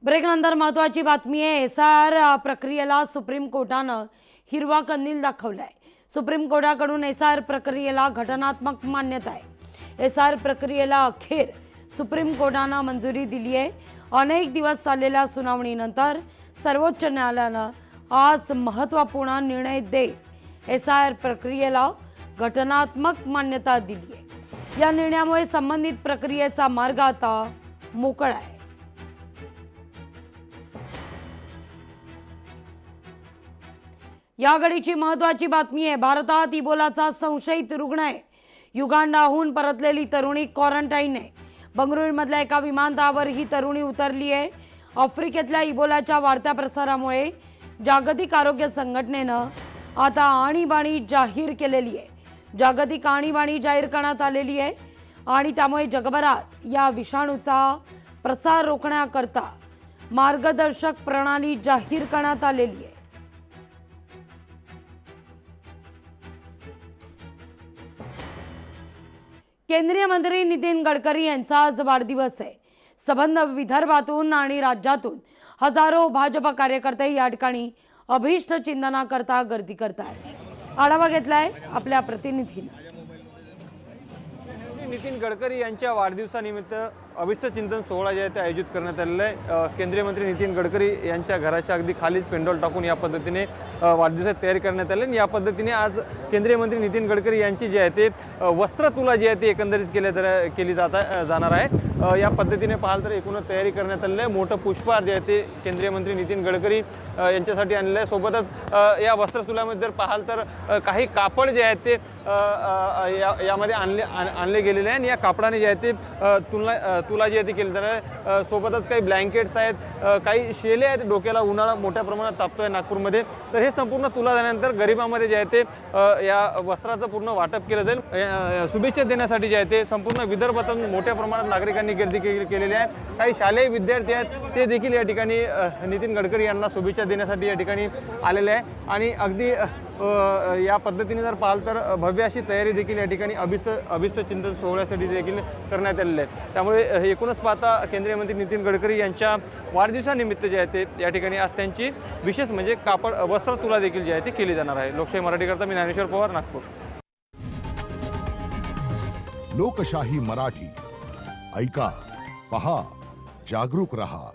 ब्रेकनंतर महत्त्वाची बातमी आहे। एसआर प्रक्रियेला सुप्रीम कोर्टानं हिरवा कंदील दाखवलाय। सुप्रीम कोर्टाकडून एसआर प्रक्रियेला घटनात्मक मान्यता आहे। एसआर प्रक्रियेला अखेर सुप्रीम कोर्टानं मंजुरी दिली आहे। अनेक दिवस चाललेल्या सुनावणीनंतर सर्वोच्च न्यायालयानं आज महत्त्वपूर्ण निर्णय देत एसआर प्रक्रियेला घटनात्मक मान्यता दिली आहे। या निर्णयामुळे संबंधित प्रक्रियेचा मार्ग आता मोकळा आहे। या घडीची महत्त्वाची बातमी आहे। भारतात इबोलाचा संशयित रुग्ण आहे। युगांडाहून परतलेली तरुणी क्वारंटाईन आहे। बंगळुरूमधल्या एका विमानतळावर ही तरुणी उतरली आहे। आफ्रिकेतल्या इबोलाच्या वाढत्या प्रसारामुळे जागतिक आरोग्य संघटनेनं आता आणीबाणी जाहीर केलेली आहे। जागतिक आणीबाणी जाहीर करण्यात आलेली आहे आणि त्यामुळे जगभरात या विषाणूचा प्रसार रोखण्याकरता मार्गदर्शक प्रणाली जाहीर करण्यात आलेली आहे। केंद्रीय मंत्री नितीन गडकरी यांचा आज वाढदिवस आहे। संबंध विदर्भातून आणि राज्यातून हजारो भाजप कार्यकर्ते या ठिकाणी अभिष्ट चिंतनाकरता गर्दी करतात। आढावा घेतलाय आपल्या प्रतिनिधीने। नितीन गडकरी यांच्या वाढदिवसानिमित्त अभिष्ट चिंतन सोहळा जे आहे ते आयोजित करण्यात आलेला आहे। केंद्रीय मंत्री नितीन गडकरी यांच्या घराच्या अगदी खालीच पेंडॉल टाकून या पद्धतीने वाढदिवसाची तयारी करण्यात आली आणि या पद्धतीने आज केंद्रीय मंत्री नितीन गडकरी यांची जे आहे ते वस्त्रतुला जी आहे ती एकंदरीत केली जाणार आहे। या पद्धतीने पाहाल तर एकूणच तयारी करण्यात आलेली आहे। मोठं पुष्पहार जे आहे ते केंद्रीय मंत्री नितीन गडकरी यांच्यासाठी आणलेलं आहे। सोबतच या वस्त्रतुलामध्ये जर पाहाल तर काही कापड जे आहेत ते यामध्ये आणले गेलेले आहे आणि या कापडाने जे आहे ते तुला जी आहे ती केली जाणार। सोबतच काही ब्लँकेट्स आहेत, काही शेले आहेत। डोक्याला उन्हाळा मोठ्या प्रमाणात तापतोय नागपूरमध्ये, तर हे संपूर्ण तुला झाल्यानंतर गरिबांमध्ये जे आहे ते या वस्त्राचं पूर्ण वाटप केलं जाईल। शुभेच्छा देण्यासाठी जे आहे ते संपूर्ण विदर्भातून मोठ्या प्रमाणात नागरिकांनी गर्दी केलेली आहे। काही शालेय विद्यार्थी आहेत ते देखील या ठिकाणी नितीन गडकरी यांना शुभेच्छा देण्यासाठी या ठिकाणी आलेले आहे आणि अगदी या पद्धतीने जर पाहाल तर भव्य अशी तयारी देखील या ठिकाणी अभिष्ट चिंतन सोहळ्यासाठी देखील करण्यात आलेली आहे। त्यामुळे एकूणच पाहता केंद्रीय मंत्री नितीन गडकरी यांच्या वाढदिवसानिमित्त जे आहे ते या ठिकाणी आज त्यांची विशेष म्हणजे कापड वस्त्र तुला देखील जे आहे ते केली जाणार आहे। लोकशाही मराठी करता मी ज्ञानेश्वर पवार, नागपूर। लोकशाही मराठी ऐका, पहा, जागरूक रहा।